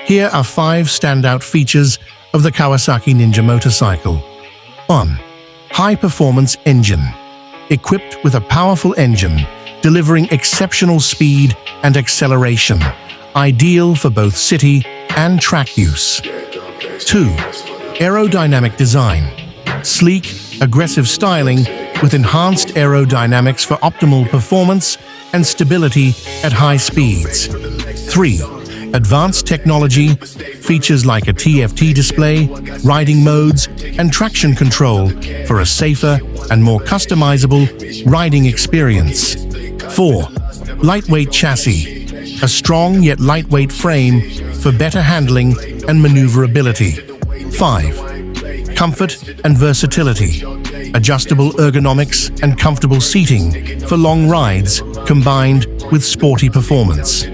Here are 5 standout features of the Kawasaki Ninja motorcycle. 1. High-performance engine. Equipped with a powerful engine, delivering exceptional speed and acceleration, ideal for both city and track use. 2. Aerodynamic design. Sleek, aggressive styling with enhanced aerodynamics for optimal performance and stability at high speeds. 3. Advanced technology, features like a TFT display, riding modes, and traction control for a safer and more customizable riding experience. 4. Lightweight chassis. A strong yet lightweight frame for better handling and maneuverability. 5. Comfort and versatility. Adjustable ergonomics and comfortable seating for long rides combined with sporty performance.